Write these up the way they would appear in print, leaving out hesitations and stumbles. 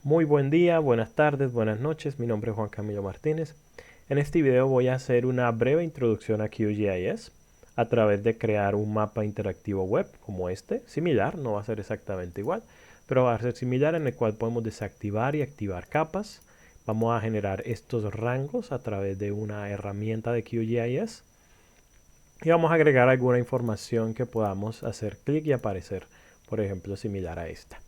Muy buen día, buenas tardes, buenas noches. Mi nombre es Juan Camilo Martínez. En este video voy a hacer una breve introducción a QGIS a través de crear un mapa interactivo web como este, similar, no va a ser exactamente igual, pero va a ser similar en el cual podemos desactivar y activar capas. Vamos a generar estos rangos a través de una herramienta de QGIS y vamos a agregar alguna información que podamos hacer clic y aparecer, por ejemplo, similar a esta.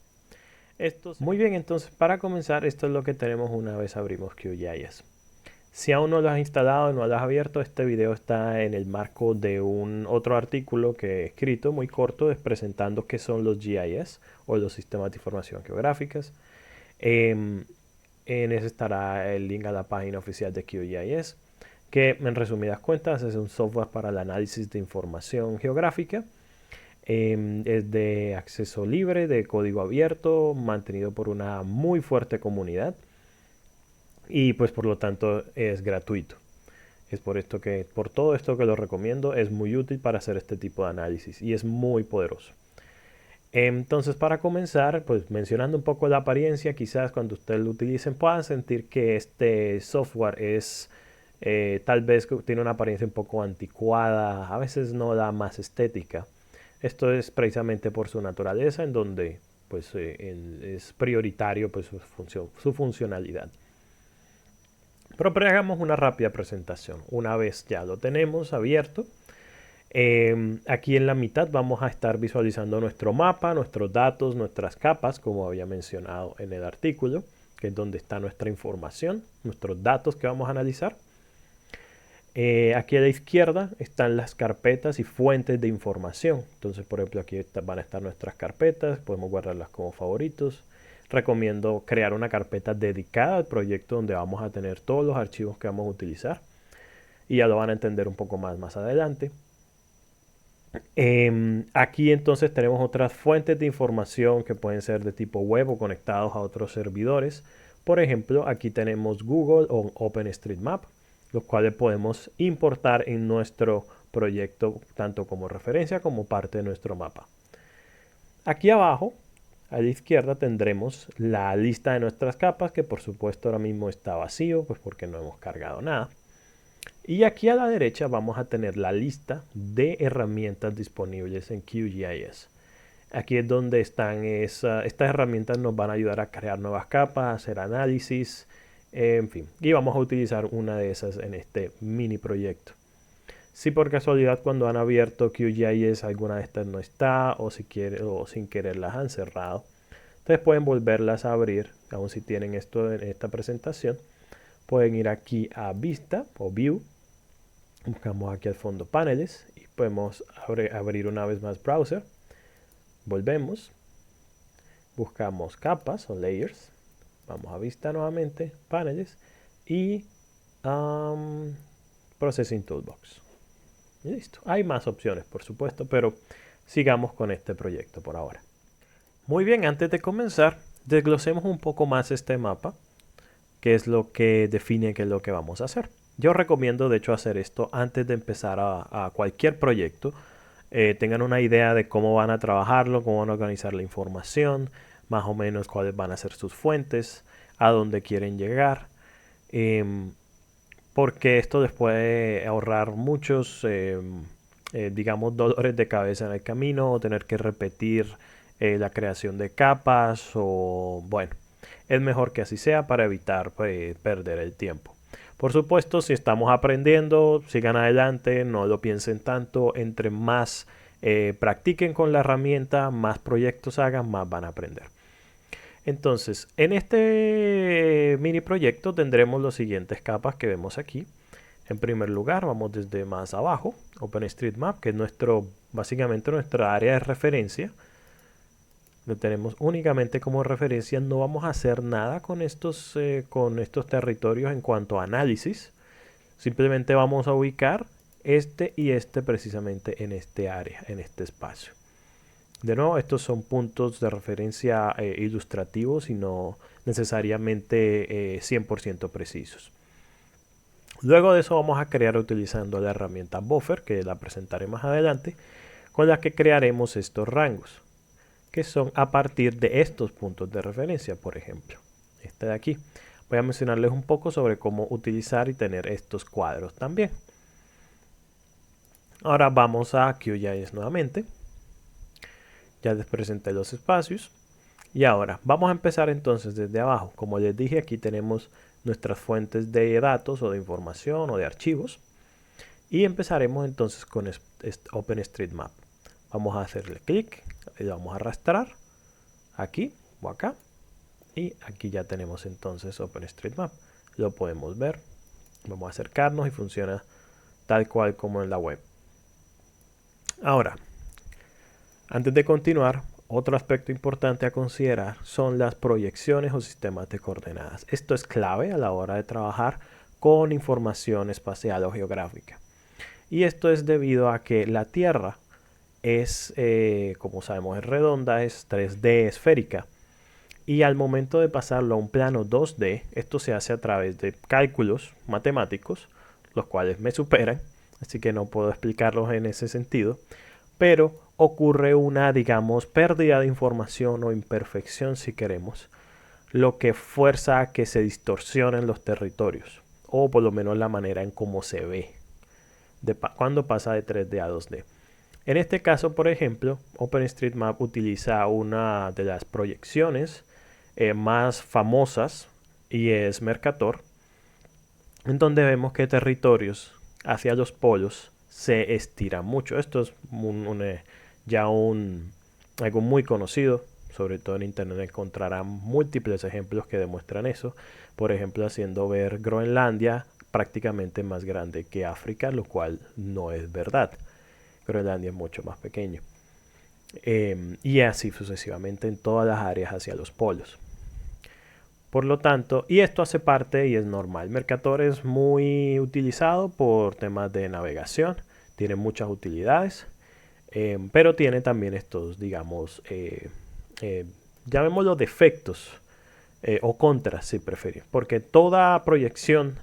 Muy bien, entonces para comenzar, esto es lo que tenemos una vez abrimos QGIS. Si aún no lo has instalado y no lo has abierto, este video está en el marco de un otro artículo que he escrito muy corto presentando qué son los GIS o los sistemas de información geográficas. En ese estará el link a la página oficial de QGIS, que en resumidas cuentas es un software para el análisis de información geográfica. Es de acceso libre, de código abierto, mantenido por una muy fuerte comunidad y pues por lo tanto es gratuito. Es por todo esto que lo recomiendo, es muy útil para hacer este tipo de análisis y es muy poderoso. Entonces, para comenzar, pues mencionando un poco la apariencia, quizás cuando ustedes lo utilicen puedan sentir que este software es tal vez tiene una apariencia un poco anticuada, a veces no da más estética. Esto es precisamente por su naturaleza, en donde pues, es prioritario pues, su funcionalidad. Pero hagamos una rápida presentación. Una vez ya lo tenemos abierto, aquí en la mitad vamos a estar visualizando nuestro mapa, nuestros datos, nuestras capas, como había mencionado en el artículo, que es donde está nuestra información, nuestros datos que vamos a analizar. Aquí a la izquierda están las carpetas y fuentes de información. Entonces, por ejemplo, aquí van a estar nuestras carpetas, podemos guardarlas como favoritos. Recomiendo crear una carpeta dedicada al proyecto donde vamos a tener todos los archivos que vamos a utilizar. Y ya lo van a entender un poco más adelante. Aquí entonces tenemos otras fuentes de información que pueden ser de tipo web o conectados a otros servidores. Por ejemplo, aquí tenemos Google o OpenStreetMap, los cuales podemos importar en nuestro proyecto tanto como referencia como parte de nuestro mapa. Aquí abajo, a la izquierda, tendremos la lista de nuestras capas, que por supuesto ahora mismo está vacío, pues porque no hemos cargado nada. Y aquí a la derecha vamos a tener la lista de herramientas disponibles en QGIS. Aquí es donde están estas herramientas, nos van a ayudar a crear nuevas capas, hacer análisis, en fin. Y vamos a utilizar una de esas en este mini proyecto. Si por casualidad cuando han abierto QGIS alguna de estas no está o sin querer las han cerrado, entonces pueden volverlas a abrir, aun si tienen esto en esta presentación. Pueden ir aquí a Vista o View. Buscamos aquí al fondo paneles y podemos abrir una vez más browser. Volvemos. Buscamos capas o layers. Vamos a vista nuevamente, paneles y Processing Toolbox. Y listo. Hay más opciones, por supuesto, pero sigamos con este proyecto por ahora. Muy bien, antes de comenzar, desglosemos un poco más este mapa, que es lo que define qué es lo que vamos a hacer. Yo recomiendo de hecho hacer esto antes de empezar a cualquier proyecto. Tengan una idea de cómo van a trabajarlo, cómo van a organizar la información, más o menos cuáles van a ser sus fuentes, a dónde quieren llegar. Porque esto les puede ahorrar muchos, digamos, dolores de cabeza en el camino, o tener que repetir la creación de capas, o bueno, es mejor que así sea para evitar perder el tiempo. Por supuesto, si estamos aprendiendo, sigan adelante, no lo piensen tanto. Entre más practiquen con la herramienta, más proyectos hagan, más van a aprender. Entonces, en este mini proyecto tendremos las siguientes capas que vemos aquí. En primer lugar, vamos desde más abajo, OpenStreetMap, que es básicamente nuestra área de referencia. Lo tenemos únicamente como referencia, no vamos a hacer nada con estos territorios en cuanto a análisis. Simplemente vamos a ubicar este y este precisamente en este área, en este espacio. De nuevo, estos son puntos de referencia ilustrativos y no necesariamente 100% precisos. Luego de eso vamos a crear utilizando la herramienta Buffer, que la presentaré más adelante, con la que crearemos estos rangos, que son a partir de estos puntos de referencia, por ejemplo. parte de aquí. Voy a mencionarles un poco sobre cómo utilizar y tener estos cuadros también. Ahora vamos a QGIS nuevamente. Ya les presenté los espacios. Y ahora vamos a empezar entonces desde abajo. Como les dije, aquí tenemos nuestras fuentes de datos o de información o de archivos. Y empezaremos entonces con OpenStreetMap. Vamos a hacerle clic y lo vamos a arrastrar aquí o acá. Y aquí ya tenemos entonces OpenStreetMap. Lo podemos ver. Vamos a acercarnos y funciona tal cual como en la web. Ahora, antes de continuar, otro aspecto importante a considerar son las proyecciones o sistemas de coordenadas. Esto es clave a la hora de trabajar con información espacial o geográfica. Y esto es debido a que la Tierra es, como sabemos, es redonda, es 3D esférica. Y al momento de pasarlo a un plano 2D, esto se hace a través de cálculos matemáticos, los cuales me superan, así que no puedo explicarlos en ese sentido, pero ocurre una, digamos, pérdida de información o imperfección si queremos, lo que fuerza a que se distorsionen los territorios, o por lo menos la manera en cómo se ve cuando pasa de 3D a 2D. En este caso, por ejemplo, OpenStreetMap utiliza una de las proyecciones más famosas y es Mercator, en donde vemos que territorios hacia los polos se estiran mucho. Esto es algo muy conocido, sobre todo en internet encontrarán múltiples ejemplos que demuestran eso. Por ejemplo, haciendo ver Groenlandia prácticamente más grande que África, lo cual no es verdad. Groenlandia es mucho más pequeño. Y así sucesivamente en todas las áreas hacia los polos. Por lo tanto, y esto hace parte y es normal. Mercator es muy utilizado por temas de navegación, tiene muchas utilidades, pero tiene también estos, digamos, llamémoslo defectos o contras si preferís, porque toda proyección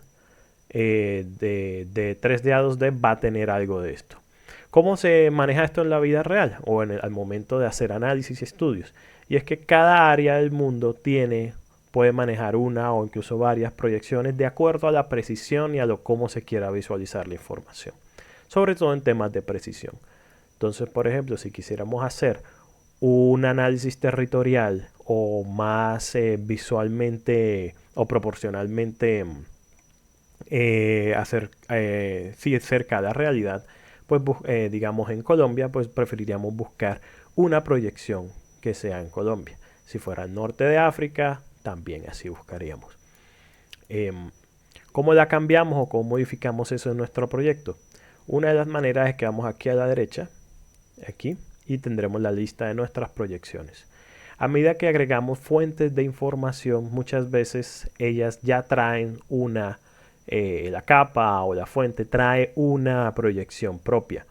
de 3D a 2D va a tener algo de esto. ¿Cómo se maneja esto en la vida real o al momento de hacer análisis y estudios? Y es que cada área del mundo puede manejar una o incluso varias proyecciones de acuerdo a la precisión y a cómo se quiera visualizar la información, sobre todo en temas de precisión. Entonces, por ejemplo, si quisiéramos hacer un análisis territorial o más visualmente o proporcionalmente cerca de la realidad, pues digamos en Colombia, pues preferiríamos buscar una proyección que sea en Colombia. Si fuera el norte de África, también así buscaríamos. ¿Cómo la cambiamos o cómo modificamos eso en nuestro proyecto? Una de las maneras es que vamos aquí a la derecha, aquí, y tendremos la lista de nuestras proyecciones. A medida que agregamos fuentes de información, muchas veces ellas ya traen la capa o la fuente trae una proyección propia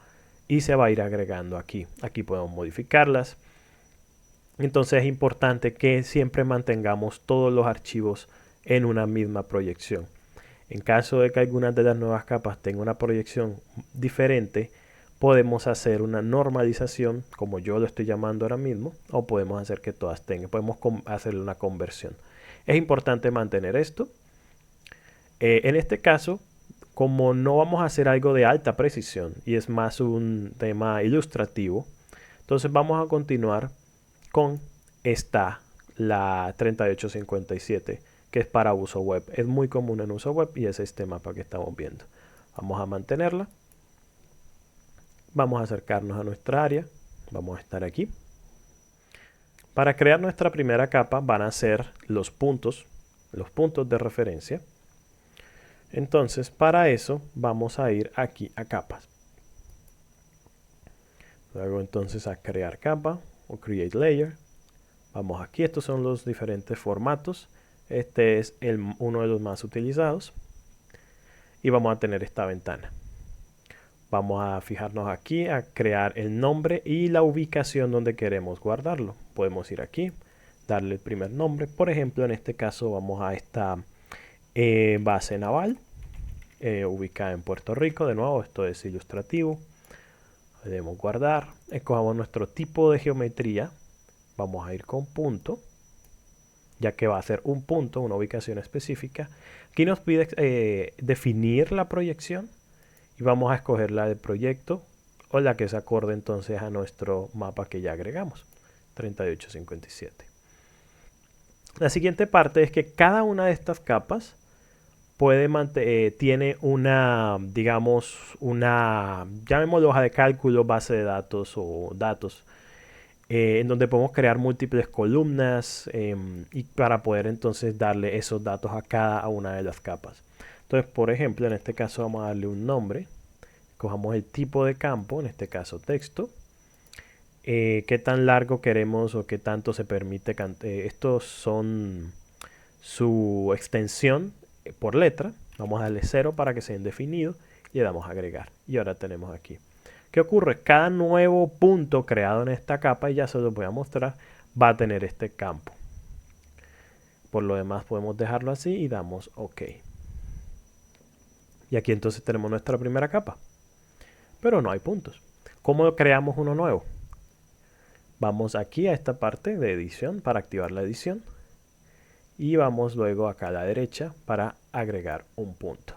y se va a ir agregando aquí. Aquí podemos modificarlas. Entonces es importante que siempre mantengamos todos los archivos en una misma proyección. En caso de que algunas de las nuevas capas tengan una proyección diferente, podemos hacer una normalización, como yo lo estoy llamando ahora mismo, o podemos hacer que todas tengan, podemos hacerle una conversión. Es importante mantener esto. En este caso, como no vamos a hacer algo de alta precisión y es más un tema ilustrativo, entonces vamos a continuar con la 3857, que es para uso web. Es muy común en uso web y es este mapa que estamos viendo. Vamos a mantenerla. Vamos a acercarnos a nuestra área. Vamos a estar aquí. Para crear nuestra primera capa van a ser los puntos de referencia. Entonces, para eso vamos a ir aquí a capas. Luego entonces a crear capa o create layer. Vamos aquí, estos son los diferentes formatos. Este es uno de los más utilizados. Y vamos a tener esta ventana. Vamos a fijarnos aquí a crear el nombre y la ubicación donde queremos guardarlo. Podemos ir aquí, darle el primer nombre. Por ejemplo, en este caso vamos a esta base naval ubicada en Puerto Rico. De nuevo, esto es ilustrativo. Debemos guardar. Escojamos nuestro tipo de geometría. Vamos a ir con punto. ya que va a ser un punto, una ubicación específica. Aquí nos pide definir la proyección y vamos a escoger la del proyecto o la que se acorde entonces a nuestro mapa que ya agregamos, 3857. La siguiente parte es que cada una de estas capas tiene una, digamos, llamémoslo hoja de cálculo, base de datos o datos, en donde podemos crear múltiples columnas y para poder entonces darle esos datos a cada una de las capas. Entonces, por ejemplo, en este caso vamos a darle un nombre, cojamos el tipo de campo, en este caso texto, qué tan largo queremos o qué tanto se permite, estos son su extensión por letra, vamos a darle 0 para que sea indefinido y le damos a agregar. Y ahora tenemos aquí. ¿Qué ocurre? Cada nuevo punto creado en esta capa, y ya se los voy a mostrar, va a tener este campo. Por lo demás podemos dejarlo así y damos OK. Y aquí entonces tenemos nuestra primera capa. Pero no hay puntos. ¿Cómo creamos uno nuevo? Vamos aquí a esta parte de edición para activar la edición. Y vamos luego acá a la derecha para agregar un punto.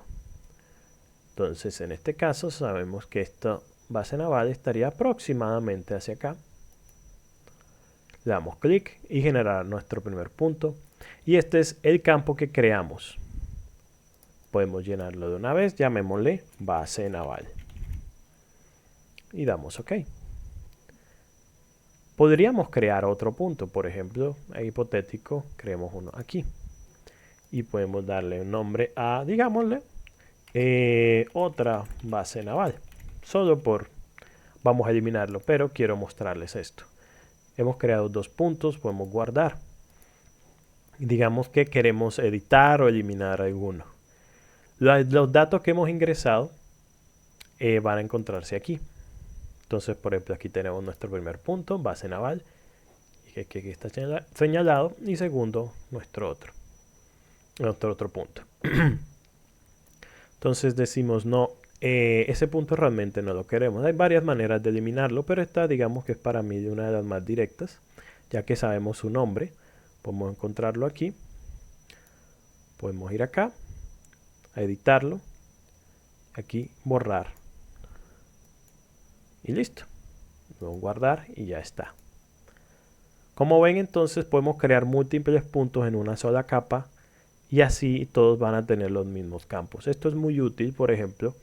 Entonces en este caso sabemos que esta base naval estaría aproximadamente hacia acá. Le damos clic y generar nuestro primer punto. Y este es el campo que creamos. Podemos llenarlo de una vez, llamémosle base naval. Y damos OK. Podríamos crear otro punto, por ejemplo, hipotético, creemos uno aquí. Y podemos darle un nombre a, digámosle, otra base naval. Vamos a eliminarlo, pero quiero mostrarles esto. Hemos creado dos puntos, podemos guardar. Digamos que queremos editar o eliminar alguno. Los datos que hemos ingresado van a encontrarse aquí. Entonces, por ejemplo, aquí tenemos nuestro primer punto, base naval, que aquí está señalado, y segundo, nuestro otro punto. Entonces decimos, no, ese punto realmente no lo queremos. Hay varias maneras de eliminarlo, pero esta digamos que es para mí una de las más directas, ya que sabemos su nombre. Podemos encontrarlo aquí. Podemos ir acá, a editarlo, aquí borrar. Y listo. Vamos a guardar y ya está. Como ven, entonces podemos crear múltiples puntos en una sola capa y así todos van a tener los mismos campos. Esto es muy útil, por ejemplo,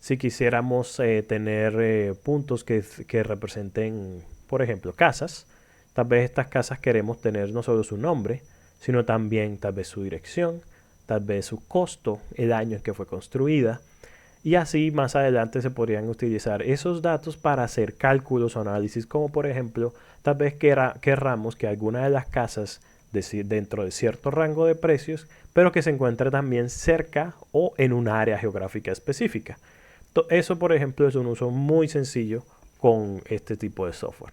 si quisiéramos tener puntos que representen, por ejemplo, casas. Tal vez estas casas queremos tener no solo su nombre, sino también tal vez su dirección, tal vez su costo, el año en que fue construida. Y así más adelante se podrían utilizar esos datos para hacer cálculos o análisis, como por ejemplo, tal vez querramos que alguna de las casas dentro de cierto rango de precios, pero que se encuentre también cerca o en un área geográfica específica. Eso, por ejemplo, es un uso muy sencillo con este tipo de software.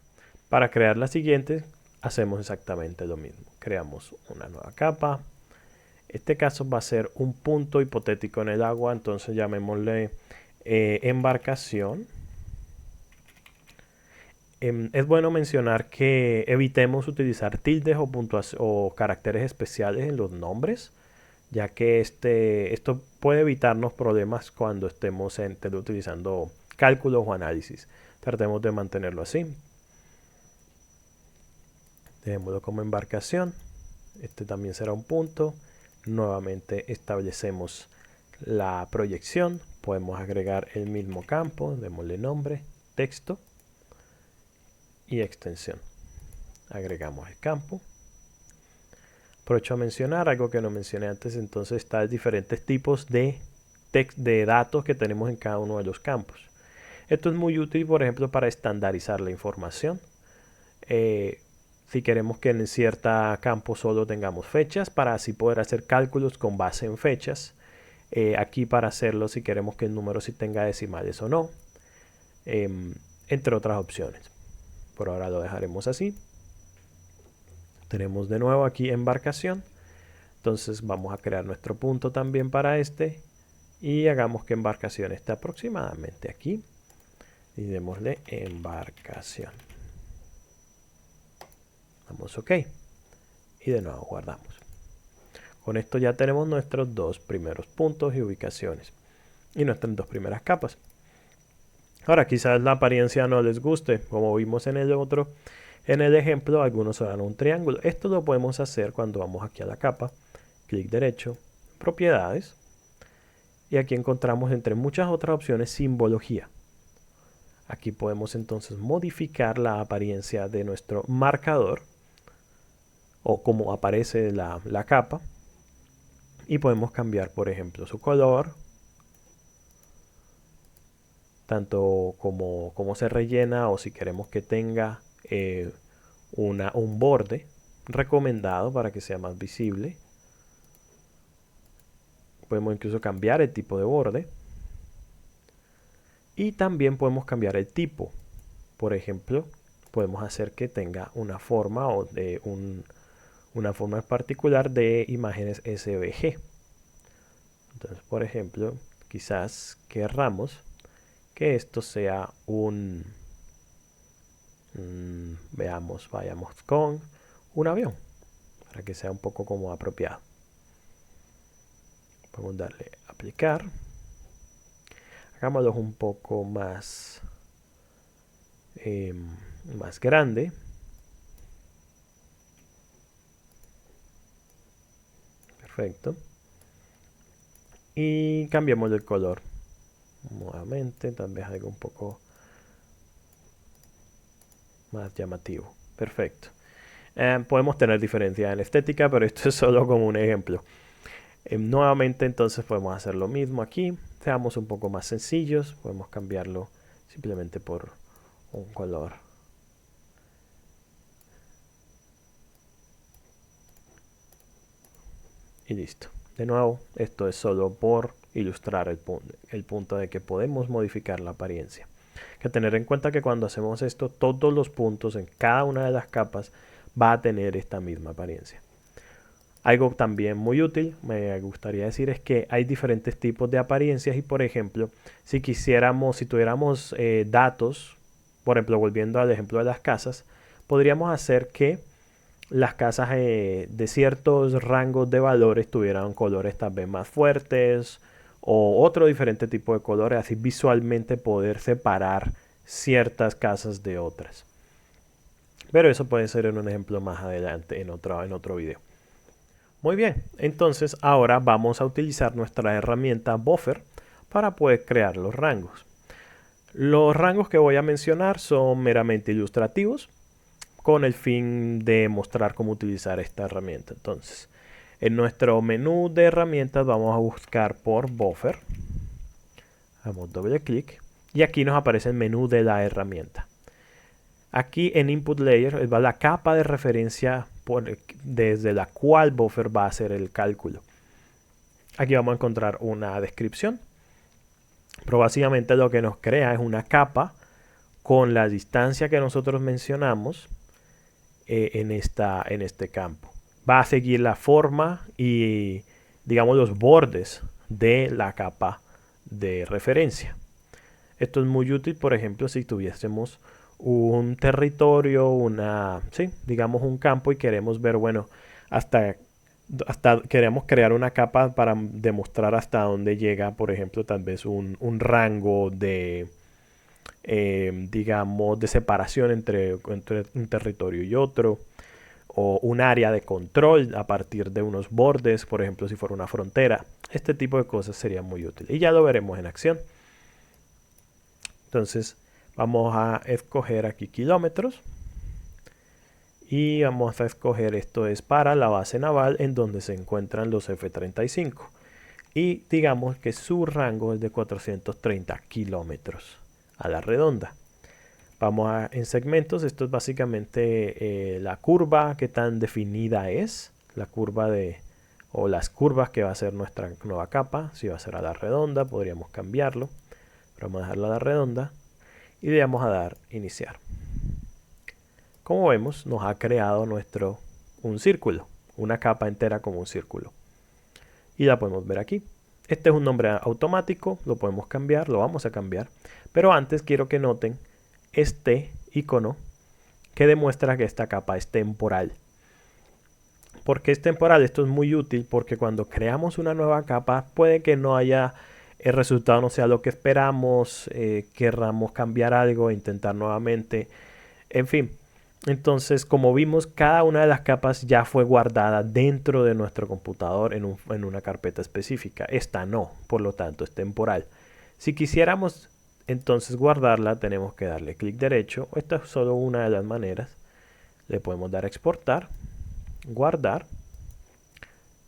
Para crear la siguiente, hacemos exactamente lo mismo. Creamos una nueva capa. Este caso va a ser un punto hipotético en el agua, entonces llamémosle embarcación. Es bueno mencionar que evitemos utilizar tildes o caracteres especiales en los nombres, ya que esto puede evitarnos problemas cuando estemos utilizando cálculos o análisis. Tratemos de mantenerlo así. Dejémoslo como embarcación. Este también será un punto. Nuevamente establecemos la proyección. Podemos agregar el mismo campo. Démosle nombre, texto y extensión. Agregamos el campo. Aprovecho a mencionar algo que no mencioné antes. Entonces está diferentes tipos de datos que tenemos en cada uno de los campos. Esto es muy útil, por ejemplo, para estandarizar la información. Si queremos que en cierto campo solo tengamos fechas, para así poder hacer cálculos con base en fechas. Aquí para hacerlo, si queremos que el número sí tenga decimales o no. Entre otras opciones. Por ahora lo dejaremos así. Tenemos de nuevo aquí embarcación. Entonces vamos a crear nuestro punto también para este. Y hagamos que embarcación esté aproximadamente aquí. Y démosle embarcación. Damos OK. y de nuevo guardamos. Con esto ya tenemos nuestros dos primeros puntos y ubicaciones y nuestras dos primeras capas. Ahora quizás la apariencia no les guste, como vimos en el otro, en el ejemplo algunos harán un triángulo. Esto lo podemos hacer cuando vamos aquí a la capa, clic derecho, propiedades, y aquí encontramos entre muchas otras opciones simbología. Aquí podemos entonces modificar la apariencia de nuestro marcador o cómo aparece la capa, y podemos cambiar por ejemplo su color, tanto como se rellena, o si queremos que tenga un borde recomendado para que sea más visible. Podemos incluso cambiar el tipo de borde y también podemos cambiar el tipo. Por ejemplo, podemos hacer que tenga una forma o de una forma particular de imágenes SVG. Entonces, por ejemplo, quizás querramos que esto sea vayamos con un avión, para que sea un poco como apropiado. Podemos darle a aplicar. Hagámoslo un poco más grande. Perfecto. Y cambiamos el color. Nuevamente, tal vez algo un poco más llamativo. Perfecto. Podemos tener diferencia en estética, pero esto es solo como un ejemplo. Nuevamente entonces podemos hacer lo mismo aquí. Seamos un poco más sencillos. Podemos cambiarlo simplemente por un color. Y listo. De nuevo, esto es solo por ilustrar el punto de que podemos modificar la apariencia. Hay que tener en cuenta que cuando hacemos esto, todos los puntos en cada una de las capas va a tener esta misma apariencia. Algo también muy útil, me gustaría decir, es que hay diferentes tipos de apariencias y, por ejemplo, si tuviéramos datos, por ejemplo, volviendo al ejemplo de las casas, podríamos hacer que las casas de ciertos rangos de valores tuvieran colores tal vez más fuertes o otro diferente tipo de colores, así visualmente poder separar ciertas casas de otras. Pero eso puede ser en un ejemplo más adelante en otro video. Muy bien, entonces ahora vamos a utilizar nuestra herramienta Buffer para poder crear los rangos. Los rangos que voy a mencionar son meramente ilustrativos, con el fin de mostrar cómo utilizar esta herramienta. Entonces, en nuestro menú de herramientas vamos a buscar por Buffer. Damos doble clic y aquí nos aparece el menú de la herramienta. Aquí en Input Layer va la capa de referencia desde la cual Buffer va a hacer el cálculo. Aquí vamos a encontrar una descripción, pero básicamente lo que nos crea es una capa con la distancia que nosotros mencionamos en este campo. Va a seguir la forma y, digamos, los bordes de la capa de referencia. Esto es muy útil, por ejemplo, si tuviésemos un territorio, digamos un campo y queremos ver, bueno, hasta queremos crear una capa para demostrar hasta dónde llega, por ejemplo, tal vez un rango de, digamos, de separación entre un territorio y otro, o un área de control a partir de unos bordes, por ejemplo, si fuera una frontera. Este tipo de cosas sería muy útil y ya lo veremos en acción. Entonces vamos a escoger aquí kilómetros y vamos a escoger, esto es para la base naval en donde se encuentran los F-35 y digamos que su rango es de 430 kilómetros a la redonda. Vamos en segmentos, esto es básicamente la curva, qué tan definida es la curva o las curvas que va a ser nuestra nueva capa. Si va a ser a la redonda podríamos cambiarlo, pero vamos a dejarla a la redonda y le vamos a dar iniciar. Como vemos, nos ha creado un círculo, una capa entera como un círculo. Y la podemos ver aquí. Este es un nombre automático, lo podemos cambiar, lo vamos a cambiar. Pero antes quiero que noten este icono que demuestra que esta capa es temporal. ¿Por qué es temporal? Esto es muy útil porque cuando creamos una nueva capa puede que no haya el resultado no sea lo que esperamos, querramos cambiar algo, intentar nuevamente, en fin. Entonces, como vimos, cada una de las capas ya fue guardada dentro de nuestro computador en una carpeta específica. Esta no, por lo tanto, es temporal. Si quisiéramos entonces guardarla, tenemos que darle clic derecho. Esta es solo una de las maneras. Le podemos dar a exportar, guardar.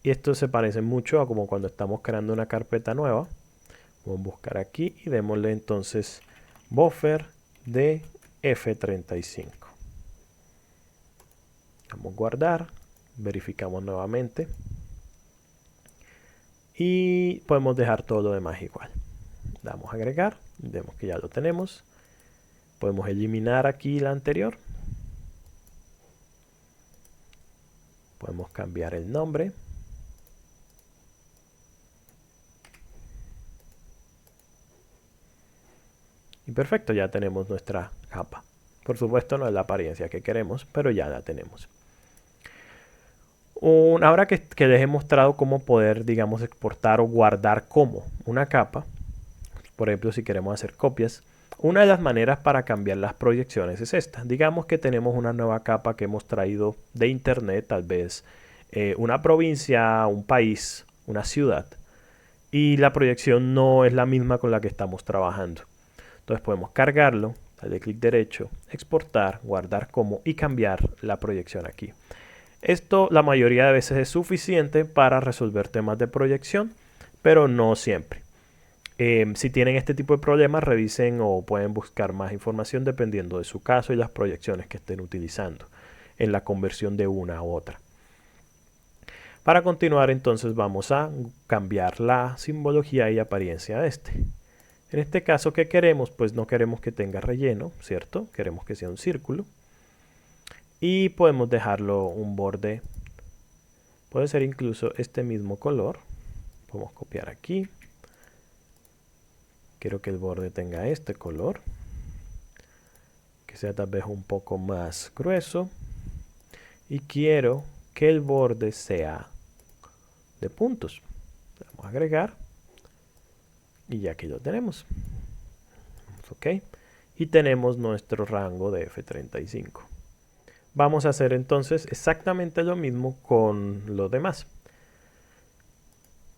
Y esto se parece mucho a como cuando estamos creando una carpeta nueva. Vamos a buscar aquí y démosle entonces buffer de F35. Vamos a guardar, verificamos nuevamente y podemos dejar todo lo demás igual. Damos a agregar, vemos que ya lo tenemos. Podemos eliminar aquí la anterior. Podemos cambiar el nombre. Y perfecto, ya tenemos nuestra capa. Por supuesto no es la apariencia que queremos, pero ya la tenemos. Ahora que les he mostrado cómo poder, digamos, exportar o guardar como una capa, por ejemplo, si queremos hacer copias, una de las maneras para cambiar las proyecciones es esta. Digamos que tenemos una nueva capa que hemos traído de internet, tal vez una provincia, un país, una ciudad, y la proyección no es la misma con la que estamos trabajando. Entonces podemos cargarlo, darle clic derecho, exportar, guardar como y cambiar la proyección aquí. Esto la mayoría de veces es suficiente para resolver temas de proyección, pero no siempre. Si tienen este tipo de problemas, revisen o pueden buscar más información dependiendo de su caso y las proyecciones que estén utilizando en la conversión de una a otra. Para continuar, entonces vamos a cambiar la simbología y apariencia de este. En este caso, ¿qué queremos? Pues no queremos que tenga relleno, ¿cierto? Queremos que sea un círculo. Y podemos dejarlo un borde. Puede ser incluso este mismo color. Podemos copiar aquí. Quiero que el borde tenga este color. Que sea tal vez un poco más grueso. Y quiero que el borde sea de puntos. Vamos a agregar. Y ya aquí lo tenemos. Ok. Y tenemos nuestro rango de F35. Vamos a hacer entonces exactamente lo mismo con los demás.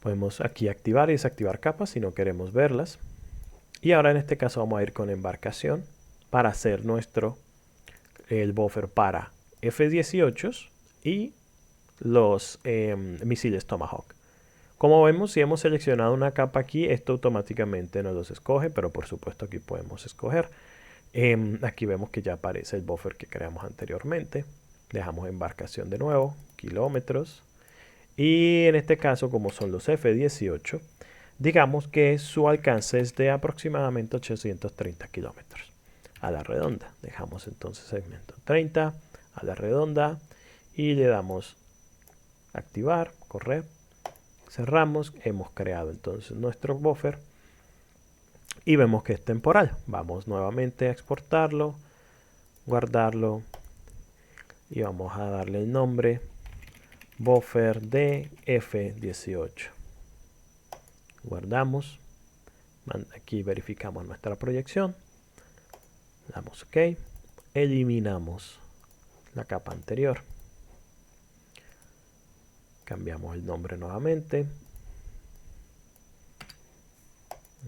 Podemos aquí activar y desactivar capas si no queremos verlas. Y ahora en este caso vamos a ir con embarcación para hacer el buffer para F-18 y los misiles Tomahawk. Como vemos, si hemos seleccionado una capa aquí, esto automáticamente nos los escoge, pero por supuesto aquí podemos escoger. Aquí vemos que ya aparece el buffer que creamos anteriormente. Dejamos embarcación de nuevo, kilómetros. Y en este caso, como son los F-18, digamos que su alcance es de aproximadamente 830 kilómetros a la redonda. Dejamos entonces segmento 30 a la redonda y le damos activar, correr. Cerramos, hemos creado entonces nuestro buffer y vemos que es temporal. Vamos nuevamente a exportarlo, guardarlo y vamos a darle el nombre buffer de F18. Guardamos, aquí verificamos nuestra proyección, damos OK, eliminamos la capa anterior, cambiamos el nombre nuevamente,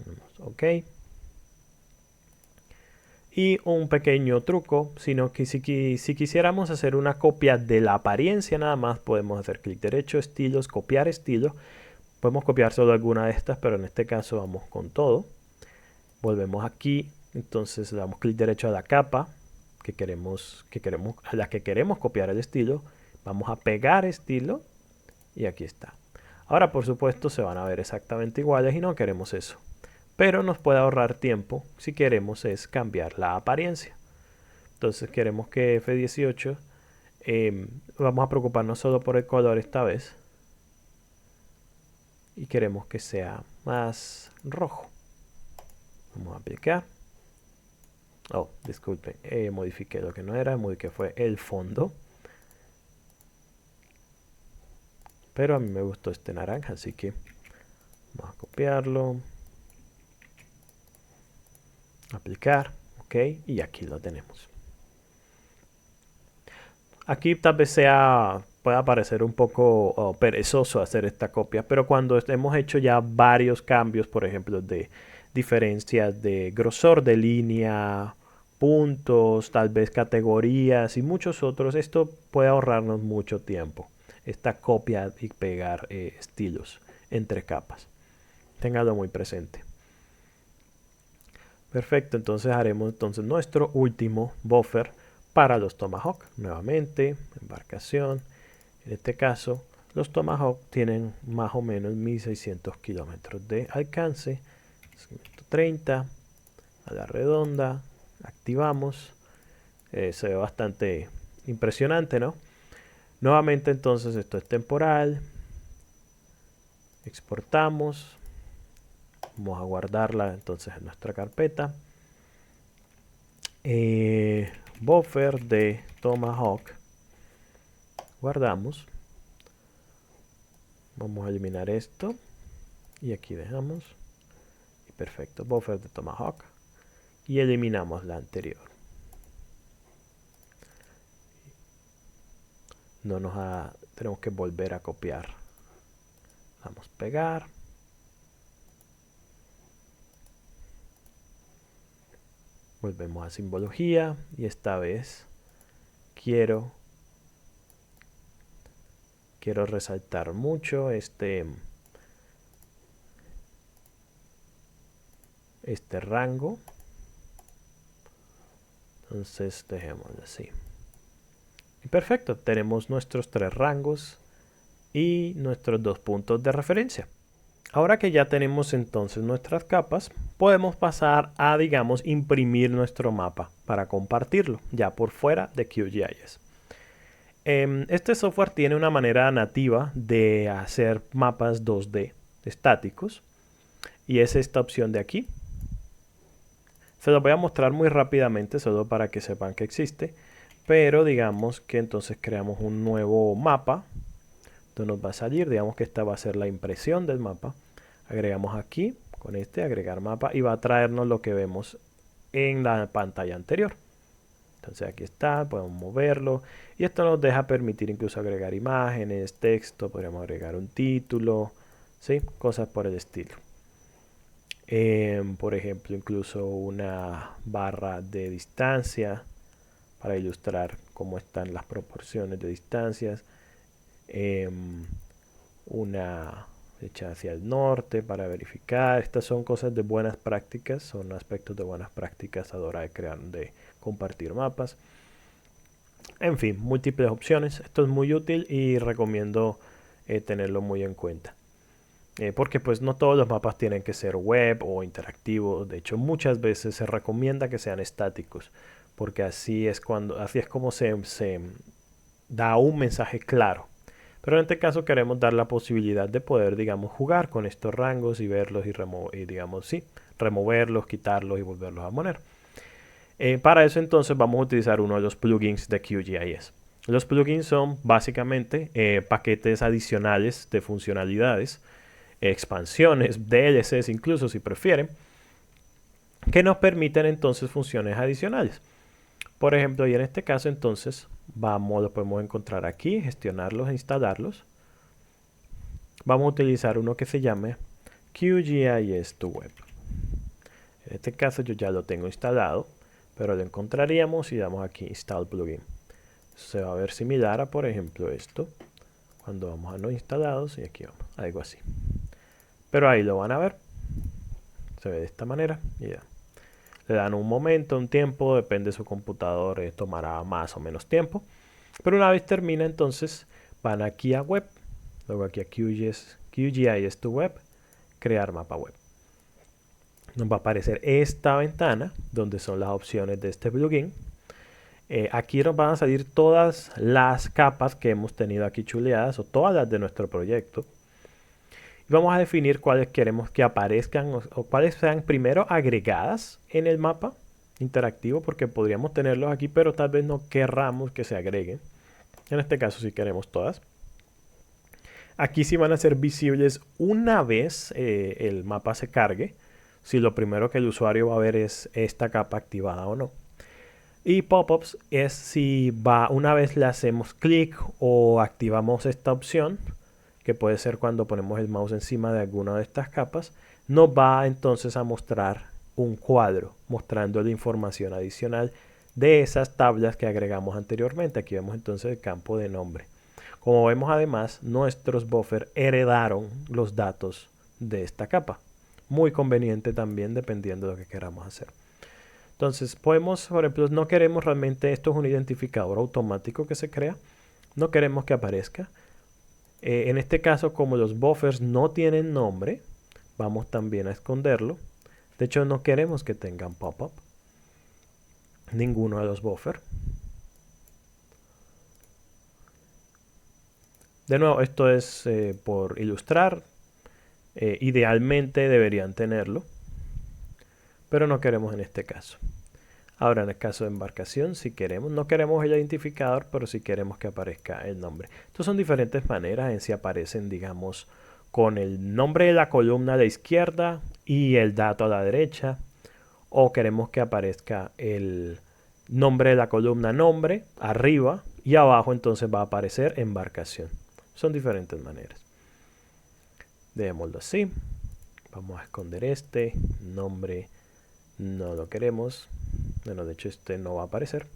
damos OK. Y un pequeño truco, sino que si quisiéramos hacer una copia de la apariencia nada más, podemos hacer clic derecho, estilos, copiar estilo. Podemos copiar solo alguna de estas, pero en este caso vamos con todo. Volvemos aquí, entonces le damos clic derecho a la capa a la que queremos copiar el estilo. Vamos a pegar estilo y aquí está. Ahora, por supuesto, se van a ver exactamente iguales y no queremos eso. Pero nos puede ahorrar tiempo si queremos es cambiar la apariencia. Entonces queremos que F18, vamos a preocuparnos solo por el color esta vez. Y queremos que sea más rojo. Vamos a aplicar. Oh, disculpen, modifiqué lo que no era, modifiqué fue el fondo. pero a mí me gustó este naranja, así que vamos a copiarlo, aplicar, ok, y aquí lo tenemos. Aquí tal vez pueda parecer un poco perezoso hacer esta copia, pero cuando hemos hecho ya varios cambios, por ejemplo, de diferencias de grosor de línea, puntos, tal vez categorías y muchos otros, esto puede ahorrarnos mucho tiempo. Esta copia y pegar estilos entre capas. Ténganlo muy presente. Perfecto, entonces haremos nuestro último buffer para los Tomahawk. Nuevamente, embarcación. En este caso, los Tomahawk tienen más o menos 1600 kilómetros de alcance. 30 a la redonda. Activamos. Se ve bastante impresionante, ¿no? Nuevamente, entonces, esto es temporal. Exportamos. Vamos a guardarla entonces en nuestra carpeta. Buffer de Tomahawk. Guardamos. Vamos a eliminar esto. Y aquí dejamos. Y perfecto. Buffer de Tomahawk. Y eliminamos la anterior. Tenemos que volver a copiar. Vamos a pegar. Volvemos a simbología. Y esta vez quiero resaltar mucho este rango. Entonces dejémoslo así. Y perfecto, tenemos nuestros 3 rangos y nuestros 2 puntos de referencia. Ahora que ya tenemos entonces nuestras capas, podemos pasar a, digamos, imprimir nuestro mapa para compartirlo ya por fuera de QGIS. Este software tiene una manera nativa de hacer mapas 2D estáticos y es esta opción de aquí. Se los voy a mostrar muy rápidamente solo para que sepan que existe, pero digamos que entonces creamos un nuevo mapa donde nos va a salir, digamos que esta va a ser la impresión del mapa. Agregamos aquí con agregar mapa y va a traernos lo que vemos en la pantalla anterior. Entonces aquí está, podemos moverlo y esto nos deja permitir incluso agregar imágenes, texto, podríamos agregar un título, ¿sí? Cosas por el estilo. Por ejemplo, incluso una barra de distancia para ilustrar cómo están las proporciones de distancias. Una flecha hacia el norte para verificar. Estas son cosas de buenas prácticas, son aspectos de buenas prácticas a la hora de compartir mapas. En fin, múltiples opciones. Esto es muy útil y recomiendo tenerlo muy en cuenta. Porque pues no todos los mapas tienen que ser web o interactivos. De hecho, muchas veces se recomienda que sean estáticos, porque así es como se da un mensaje claro. Pero en este caso queremos dar la posibilidad de poder, digamos, jugar con estos rangos y verlos y digamos, sí, removerlos, quitarlos y volverlos a poner. Para eso entonces vamos a utilizar uno de los plugins de QGIS. Los plugins son básicamente paquetes adicionales de funcionalidades, expansiones, DLCs incluso si prefieren, que nos permiten entonces funciones adicionales. Por ejemplo, y en este caso entonces lo podemos encontrar aquí, gestionarlos e instalarlos. Vamos a utilizar uno que se llame QGIS to Web. En este caso yo ya lo tengo instalado, pero lo encontraríamos y damos aquí Install Plugin. Se va a ver similar a, por ejemplo, esto. Cuando vamos a no instalados y aquí vamos, algo así. Pero ahí lo van a ver. Se ve de esta manera y ya. Le dan un momento, un tiempo, depende de su computador, tomará más o menos tiempo. Pero una vez termina, entonces van aquí a Web, luego aquí a QGIS to Web, crear mapa web. Nos va a aparecer esta ventana donde son las opciones de este plugin. Aquí nos van a salir todas las capas que hemos tenido aquí chuleadas o todas las de nuestro proyecto. Y vamos a definir cuáles queremos que aparezcan o cuáles sean primero agregadas en el mapa interactivo, porque podríamos tenerlos aquí, pero tal vez no querramos que se agreguen. En este caso sí queremos todas. Aquí sí van a ser visibles una vez el mapa se cargue, si lo primero que el usuario va a ver es esta capa activada o no. Y pop-ups es si va una vez le hacemos clic o activamos esta opción, que puede ser cuando ponemos el mouse encima de alguna de estas capas, nos va entonces a mostrar un cuadro mostrando la información adicional de esas tablas que agregamos anteriormente. Aquí vemos entonces el campo de nombre. Como vemos además, nuestros buffers heredaron los datos de esta capa. Muy conveniente también dependiendo de lo que queramos hacer. Entonces podemos, por ejemplo, no queremos realmente, esto es un identificador automático que se crea, no queremos que aparezca. En este caso, como los buffers no tienen nombre, vamos también a esconderlo. De hecho, no queremos que tengan pop-up, ninguno de los buffers. De nuevo, esto es por ilustrar. Idealmente deberían tenerlo, pero no queremos en este caso. Ahora, en el caso de embarcación, si queremos, no queremos el identificador, pero si queremos que aparezca el nombre. Estas son diferentes maneras en si aparecen, digamos, con el nombre de la columna a la izquierda y el dato a la derecha, o queremos que aparezca el nombre de la columna nombre arriba y abajo entonces va a aparecer embarcación. Son diferentes maneras. Dejémoslo así. Vamos a esconder este nombre, no lo queremos. Bueno, de hecho este no va a aparecer.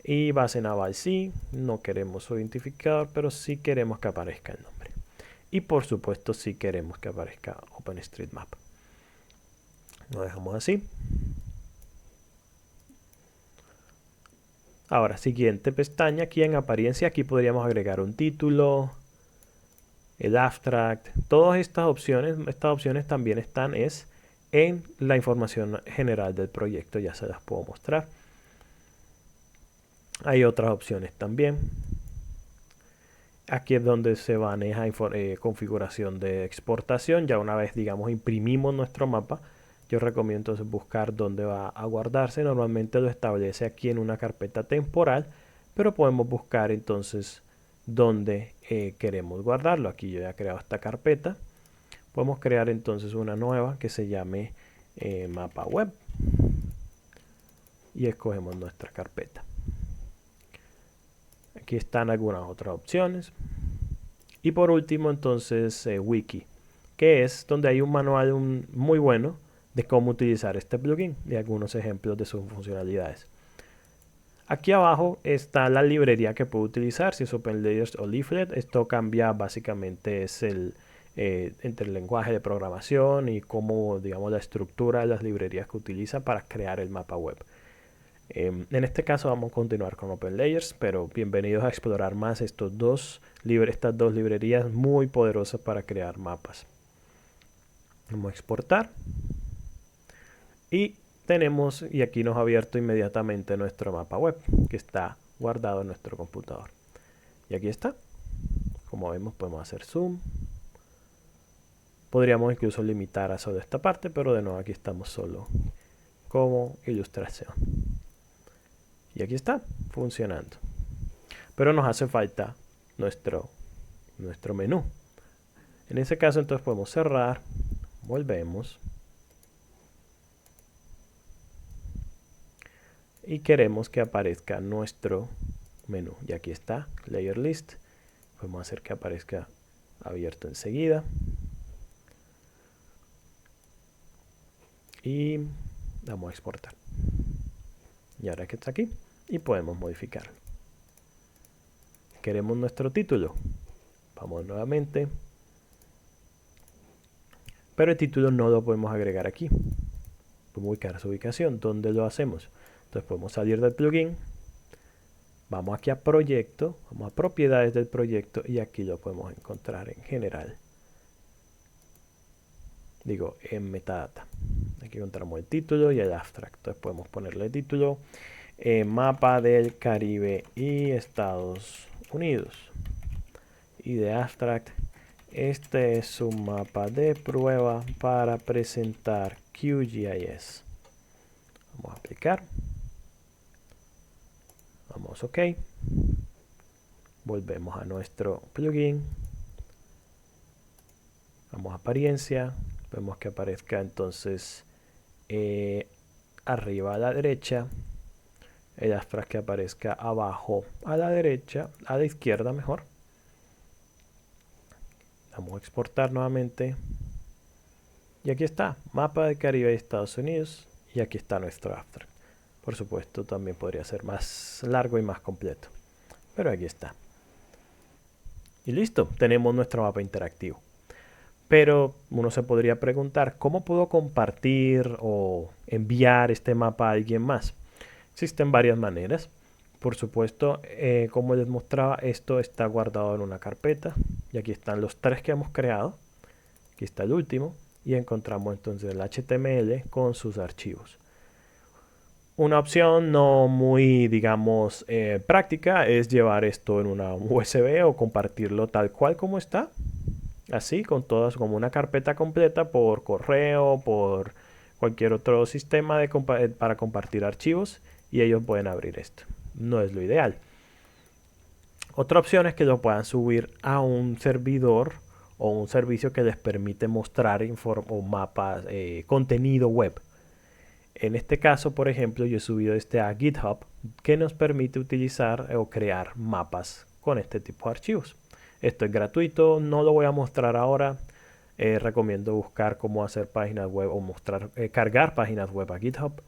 Y base naval sí, no queremos su identificador, pero sí queremos que aparezca el nombre. Y por supuesto sí queremos que aparezca OpenStreetMap. Lo dejamos así. Ahora, siguiente pestaña, aquí en apariencia, aquí podríamos agregar un título, el abstract, todas estas opciones también están en la información general del proyecto, ya se las puedo mostrar. Hay otras opciones también. Aquí es donde se maneja configuración de exportación. Ya una vez, digamos, imprimimos nuestro mapa, yo recomiendo entonces buscar dónde va a guardarse. Normalmente lo establece aquí en una carpeta temporal, pero podemos buscar entonces dónde queremos guardarlo. Aquí yo ya he creado esta carpeta. Podemos crear entonces una nueva que se llame mapa web y escogemos nuestra carpeta. Aquí están algunas otras opciones. Y por último entonces wiki, que es donde hay un manual muy bueno de cómo utilizar este plugin y algunos ejemplos de sus funcionalidades. Aquí abajo está la librería que puedo utilizar, si es OpenLayers o Leaflet. Esto cambia básicamente es entre el lenguaje de programación y cómo, digamos, la estructura de las librerías que utiliza para crear el mapa web. En este caso vamos a continuar con OpenLayers, pero bienvenidos a explorar más estas dos librerías muy poderosas para crear mapas. Vamos a exportar y tenemos, y aquí nos ha abierto inmediatamente nuestro mapa web que está guardado en nuestro computador. Y aquí está. Como vemos podemos hacer zoom. Podríamos incluso limitar a solo esta parte, pero de nuevo aquí estamos solo como ilustración. Y aquí está, funcionando. Pero nos hace falta nuestro menú. En ese caso entonces podemos cerrar, volvemos. Y queremos que aparezca nuestro menú. Y aquí está, Layer List. Podemos hacer que aparezca abierto enseguida. Y vamos a exportar. Y ahora que está aquí, y podemos modificarlo. Queremos nuestro título. Vamos nuevamente. Pero el título no lo podemos agregar aquí. Podemos ubicar su ubicación. ¿Dónde lo hacemos? Entonces podemos salir del plugin. Vamos aquí a proyecto. Vamos a propiedades del proyecto. Y aquí lo podemos encontrar en general. Digo, en metadata. Aquí encontramos el título y el abstract. Entonces podemos ponerle título. Mapa del Caribe y Estados Unidos. Y de abstract, este es un mapa de prueba para presentar QGIS. Vamos a aplicar. Vamos OK. Volvemos a nuestro plugin. damos apariencia, vemos que aparezca entonces arriba a la derecha, el abstract que aparezca abajo a la derecha, a la izquierda mejor. Vamos a exportar nuevamente. Y aquí está, mapa de Caribe y Estados Unidos. Y aquí está nuestro abstract. Por supuesto, también podría ser más largo y más completo. Pero aquí está. Y listo, tenemos nuestro mapa interactivo. Pero uno se podría preguntar, ¿cómo puedo compartir o enviar este mapa a alguien más? Existen varias maneras. Por supuesto, como les mostraba, esto está guardado en una carpeta. Y aquí están los 3 que hemos creado. Aquí está el último. Y encontramos entonces el HTML con sus archivos. Una opción no muy, digamos, práctica es llevar esto en una USB o compartirlo tal cual como está. Así, con todas, como una carpeta completa por correo, por cualquier otro sistema para compartir archivos. Y ellos pueden abrir esto. No es lo ideal. Otra opción es que lo puedan subir a un servidor o un servicio que les permite mostrar o mapas, contenido web. En este caso, por ejemplo, yo he subido este a GitHub, que nos permite utilizar o crear mapas con este tipo de archivos. Esto es gratuito, no lo voy a mostrar ahora. Recomiendo buscar cómo hacer páginas web o cargar páginas web a GitHub.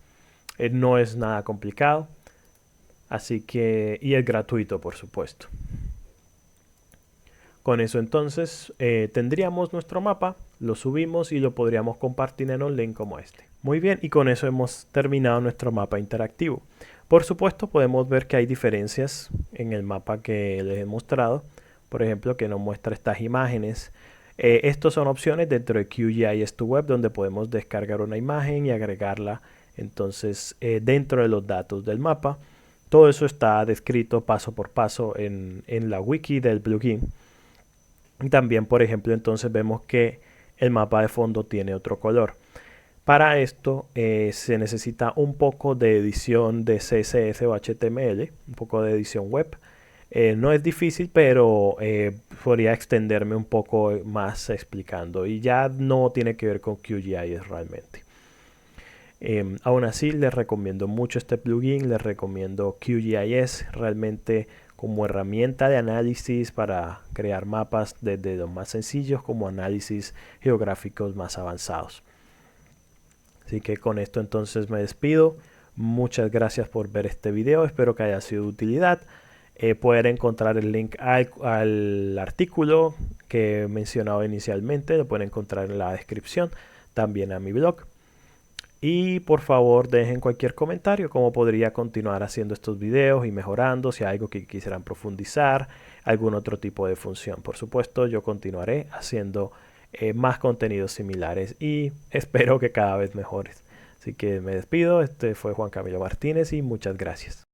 No es nada complicado. Así que, y es gratuito, por supuesto. Con eso entonces tendríamos nuestro mapa, lo subimos y lo podríamos compartir en un link como este. Muy bien, y con eso hemos terminado nuestro mapa interactivo. Por supuesto, podemos ver que hay diferencias en el mapa que les he mostrado. Por ejemplo, que nos muestra estas imágenes. Estos son opciones dentro de QGIS to Web donde podemos descargar una imagen y agregarla entonces dentro de los datos del mapa. Todo eso está descrito paso por paso en la wiki del plugin. Y también, por ejemplo, entonces vemos que el mapa de fondo tiene otro color. Para esto se necesita un poco de edición de CSS o HTML, un poco de edición web. No es difícil, pero podría extenderme un poco más explicando. Y ya no tiene que ver con QGIS realmente. Aún así, les recomiendo mucho este plugin, les recomiendo QGIS realmente como herramienta de análisis para crear mapas desde los más sencillos como análisis geográficos más avanzados. Así que con esto entonces me despido. Muchas gracias por ver este video, espero que haya sido de utilidad. Pueden encontrar el link al artículo que he mencionado inicialmente, lo pueden encontrar en la descripción, también a mi blog. Y por favor dejen cualquier comentario, cómo podría continuar haciendo estos videos y mejorando, si hay algo que quisieran profundizar, algún otro tipo de función. Por supuesto, yo continuaré haciendo más contenidos similares y espero que cada vez mejores. Así que me despido, este fue Juan Camilo Martínez y muchas gracias.